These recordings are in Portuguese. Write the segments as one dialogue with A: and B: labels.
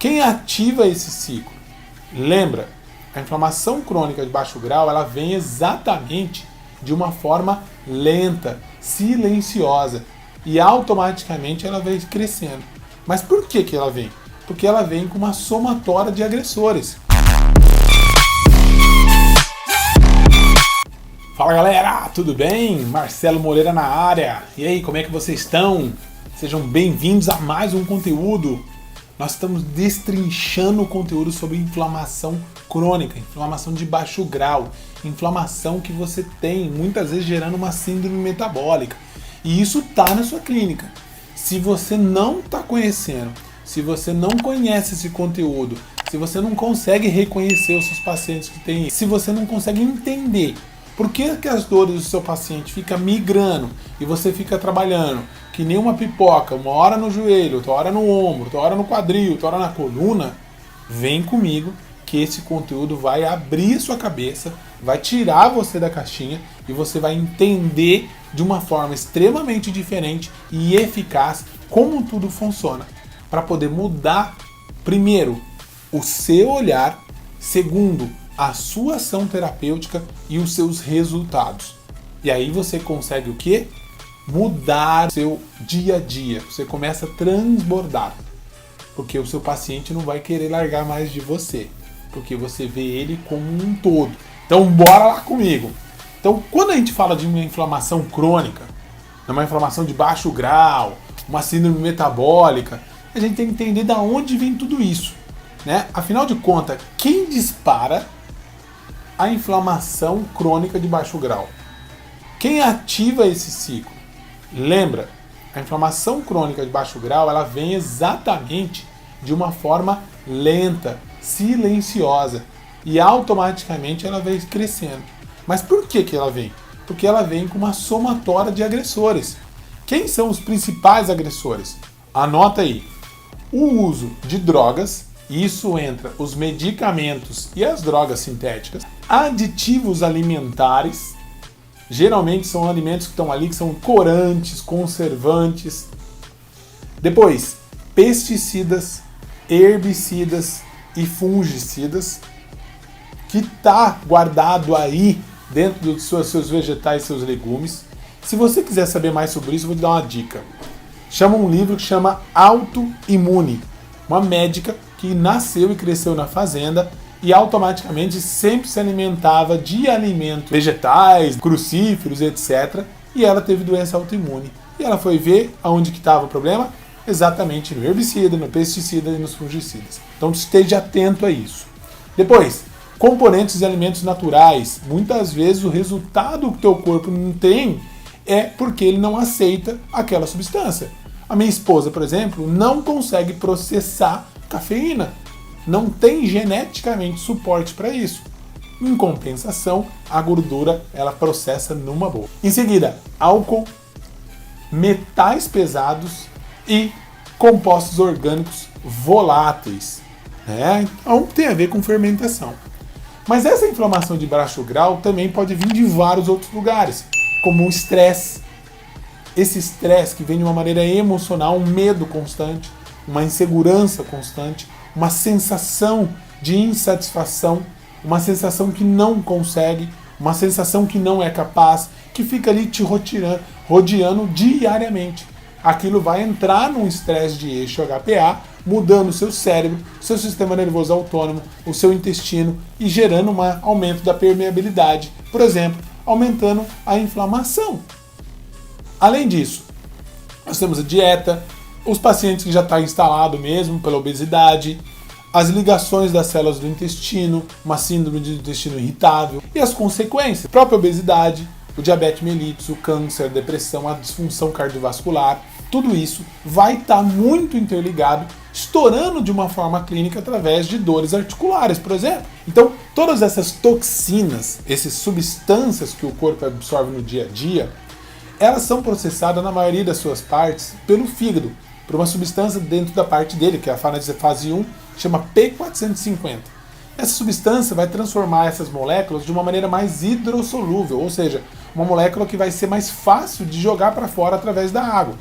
A: Quem ativa esse ciclo? Lembra, a inflamação crônica de baixo grau, ela vem exatamente de uma forma lenta, silenciosa, e automaticamente ela vai crescendo. Mas por que ela vem? Porque ela vem com uma somatória de agressores. Fala galera, tudo bem? Marcelo Moreira na área. E aí, como é que vocês estão? Sejam bem-vindos a mais um conteúdo. Nós estamos destrinchando o conteúdo sobre inflamação crônica, inflamação de baixo grau, inflamação que você tem, muitas vezes gerando uma síndrome metabólica. E isso está na sua clínica. Se você não está conhecendo, se você não conhece esse conteúdo, se você não consegue reconhecer os seus pacientes que têm, se você não consegue entender por que as dores do seu paciente ficam migrando e você fica trabalhando que nem uma pipoca, uma hora no joelho, outra hora no ombro, outra hora no quadril, outra hora na coluna, vem comigo que esse conteúdo vai abrir sua cabeça, vai tirar você da caixinha e você vai entender de uma forma extremamente diferente e eficaz como tudo funciona, para poder mudar, primeiro, o seu olhar, segundo, a sua ação terapêutica e os seus resultados. E aí você consegue o quê? Mudar o seu dia a dia. Você começa a transbordar. Porque o seu paciente não vai querer largar mais de você. Porque você vê ele como um todo. Então bora lá comigo. Então quando a gente fala de uma inflamação crônica, uma inflamação de baixo grau, uma síndrome metabólica, a gente tem que entender de onde vem tudo isso, né? Afinal de contas, quem dispara a inflamação crônica de baixo grau? Quem ativa esse ciclo? Lembra, a inflamação crônica de baixo grau, ela vem exatamente de uma forma lenta, silenciosa, e automaticamente ela vai crescendo. Mas por que ela vem? Porque ela vem com uma somatória de agressores. Quem são os principais agressores? Anota aí. O uso de drogas, isso entra os medicamentos e as drogas sintéticas, aditivos alimentares, geralmente são alimentos que estão ali, que são corantes, conservantes. Depois, pesticidas, herbicidas e fungicidas, que está guardado aí dentro dos seus vegetais e seus legumes. Se você quiser saber mais sobre isso, eu vou te dar uma dica. Chama um livro que chama Autoimune, uma médica que nasceu e cresceu na fazenda e automaticamente sempre se alimentava de alimentos vegetais, crucíferos, etc. E ela teve doença autoimune. E ela foi ver aonde que estava o problema? Exatamente no herbicida, no pesticida e nos fungicidas. Então esteja atento a isso. Depois, componentes de alimentos naturais. Muitas vezes o resultado que o teu corpo não tem é porque ele não aceita aquela substância. A minha esposa, por exemplo, não consegue processar cafeína. Não tem geneticamente suporte para isso. Em compensação, a gordura ela processa numa boa. Em seguida, álcool, metais pesados e compostos orgânicos voláteis, né? Então tem a ver com fermentação. Mas essa inflamação de baixo grau também pode vir de vários outros lugares, como o estresse. Esse estresse que vem de uma maneira emocional, um medo constante, uma insegurança constante, uma sensação de insatisfação, uma sensação que não consegue, uma sensação que não é capaz, que fica ali te rodeando diariamente. Aquilo vai entrar num estresse de eixo HPA, mudando o seu cérebro, seu sistema nervoso autônomo, o seu intestino e gerando um aumento da permeabilidade, por exemplo, aumentando a inflamação. Além disso, nós temos a dieta, os pacientes que já estão instalados mesmo pela obesidade, as ligações das células do intestino, uma síndrome de intestino irritável e as consequências, a própria obesidade, o diabetes mellitus, o câncer, a depressão, a disfunção cardiovascular, tudo isso vai estar muito interligado, estourando de uma forma clínica através de dores articulares, por exemplo. Então, todas essas toxinas, essas substâncias que o corpo absorve no dia a dia, elas são processadas na maioria das suas partes pelo fígado, por uma substância dentro da parte dele, que é a fase 1, chama P450. Essa substância vai transformar essas moléculas de uma maneira mais hidrossolúvel, ou seja, uma molécula que vai ser mais fácil de jogar para fora através da água.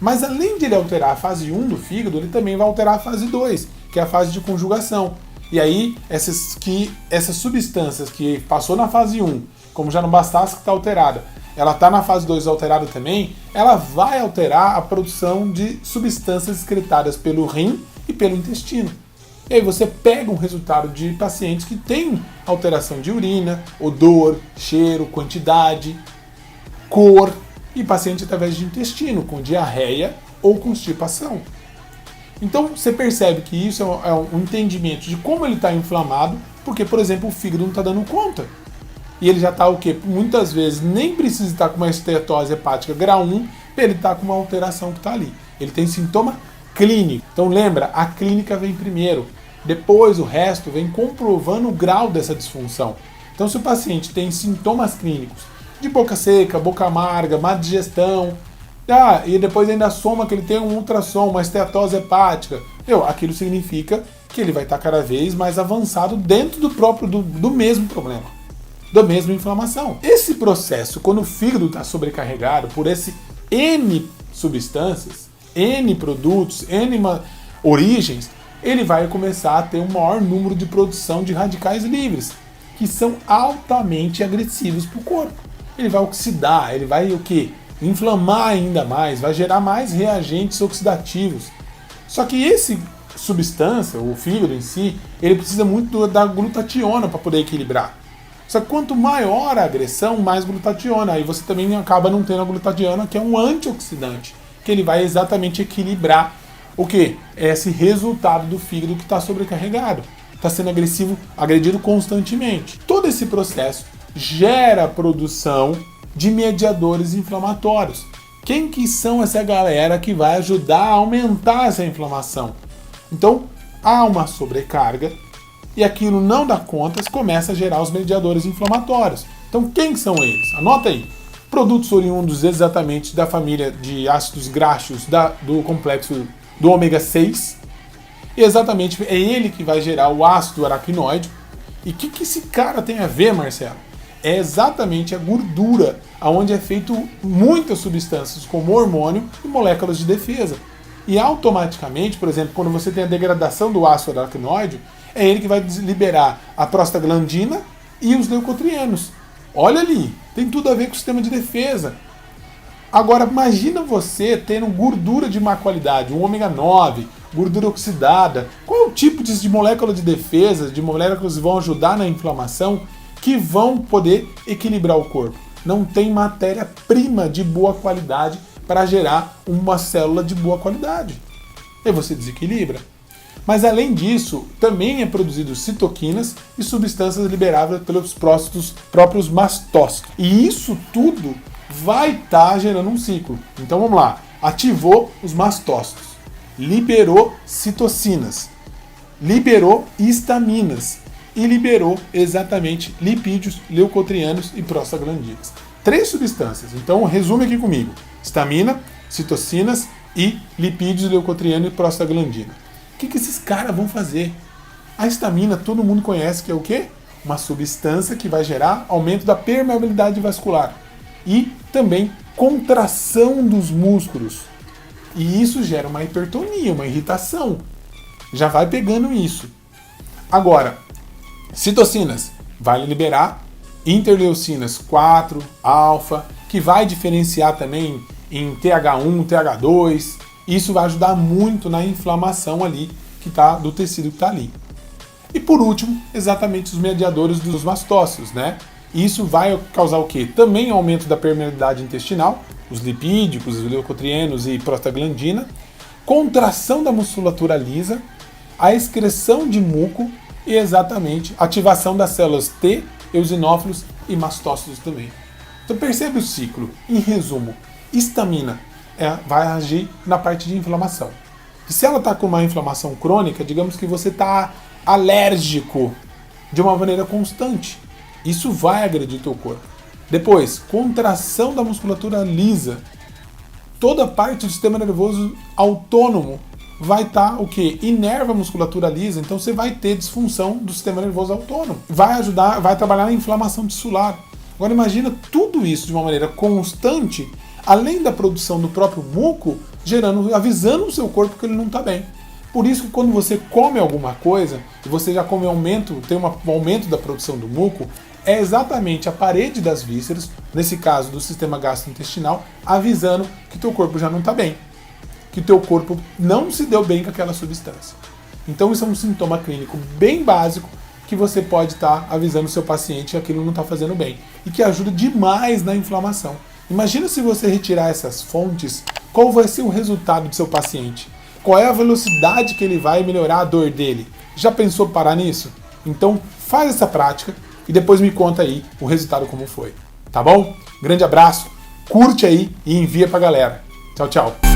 A: Mas além de ele alterar a fase 1 do fígado, ele também vai alterar a fase 2, que é a fase de conjugação. E aí, essas substâncias que passou na fase 1, como já não bastasse que está alterada, ela está na fase 2 alterada também, ela vai alterar a produção de substâncias excretadas pelo rim e pelo intestino. E aí você pega um resultado de pacientes que têm alteração de urina, odor, cheiro, quantidade, cor, e paciente através de intestino, com diarreia ou constipação. Então você percebe que isso é um entendimento de como ele está inflamado, porque, por exemplo, o fígado não está dando conta. E ele já está o quê? Muitas vezes nem precisa estar com uma esteatose hepática grau 1, para ele estar com uma alteração que está ali. Ele tem sintoma clínico. Então lembra, a clínica vem primeiro, depois o resto vem comprovando o grau dessa disfunção. Então se o paciente tem sintomas clínicos de boca seca, boca amarga, má digestão, e depois ainda soma que ele tem um ultrassom, uma esteatose hepática, aquilo significa que ele vai estar cada vez mais avançado dentro do mesmo problema, da mesma inflamação. Esse processo, quando o fígado está sobrecarregado por esse N substâncias, N produtos, N origens, ele vai começar a ter um maior número de produção de radicais livres, que são altamente agressivos para o corpo. Ele vai oxidar, ele vai o quê? Inflamar ainda mais, vai gerar mais reagentes oxidativos. Só que esse substância, o fígado em si, ele precisa muito da glutationa para poder equilibrar. Só que quanto maior a agressão, mais glutationa. Aí você também acaba não tendo a glutationa, que é um antioxidante, que ele vai exatamente equilibrar o quê? É esse resultado do fígado que está sobrecarregado, está sendo agredido constantemente. Todo esse processo gera a produção de mediadores inflamatórios. Quem que são essa galera que vai ajudar a aumentar essa inflamação? Então, há uma sobrecarga e aquilo não dá conta, começa a gerar os mediadores inflamatórios. Então, quem são eles? Anota aí. Produtos oriundos exatamente da família de ácidos graxos do complexo do ômega 6. E exatamente é ele que vai gerar o ácido araquinóide. E o que esse cara tem a ver, Marcelo? É exatamente a gordura, onde é feito muitas substâncias como hormônio e moléculas de defesa. E automaticamente, por exemplo, quando você tem a degradação do ácido araquinóide, é ele que vai liberar a prostaglandina e os leucotrienos. Olha ali, tem tudo a ver com o sistema de defesa. Agora, imagina você tendo gordura de má qualidade, um ômega 9, gordura oxidada. Qual é o tipo de molécula de defesa, de moléculas que vão ajudar na inflamação, que vão poder equilibrar o corpo? Não tem matéria-prima de boa qualidade para gerar uma célula de boa qualidade. E você desequilibra. Mas além disso, também é produzido citoquinas e substâncias liberáveis pelos próprios mastócitos. E isso tudo vai estar gerando um ciclo. Então vamos lá. Ativou os mastócitos, liberou citocinas, liberou histaminas e liberou exatamente lipídios, leucotrienos e prostaglandinas. 3 substâncias. Então resume aqui comigo. Histamina, citocinas e lipídios, leucotrieno e prostaglandina. O que esses caras vão fazer? A histamina todo mundo conhece que é o quê? Uma substância que vai gerar aumento da permeabilidade vascular e também contração dos músculos. E isso gera uma hipertonia, uma irritação. Já vai pegando isso. Agora, citocinas vai liberar interleucinas 4, alfa, que vai diferenciar também em TH1, TH2. Isso vai ajudar muito na inflamação ali do tecido que está ali. E por último, exatamente os mediadores dos mastócitos, né? Isso vai causar o quê? Também aumento da permeabilidade intestinal, os lipídicos, os leucotrienos e prostaglandina, contração da musculatura lisa, a excreção de muco e exatamente ativação das células T, eosinófilos e mastócitos também. Então percebe o ciclo. Em resumo, histamina vai agir na parte de inflamação. E se ela está com uma inflamação crônica, digamos que você está alérgico de uma maneira constante, isso vai agredir teu corpo. Depois, contração da musculatura lisa. Toda parte do sistema nervoso autônomo vai estar o quê? Inerva a musculatura lisa, então você vai ter disfunção do sistema nervoso autônomo. Vai ajudar, vai trabalhar na inflamação tissular. Agora imagina tudo isso de uma maneira constante, além da produção do próprio muco, avisando o seu corpo que ele não está bem. Por isso que quando você come alguma coisa, e você já come tem um aumento da produção do muco, é exatamente a parede das vísceras, nesse caso do sistema gastrointestinal, avisando que teu corpo já não está bem, que teu corpo não se deu bem com aquela substância. Então isso é um sintoma clínico bem básico que você pode estar avisando o seu paciente que aquilo não está fazendo bem e que ajuda demais na inflamação. Imagina se você retirar essas fontes, qual vai ser o resultado do seu paciente? Qual é a velocidade que ele vai melhorar a dor dele? Já pensou parar nisso? Então faz essa prática e depois me conta aí o resultado como foi. Tá bom? Grande abraço, curte aí e envia pra galera. Tchau, tchau.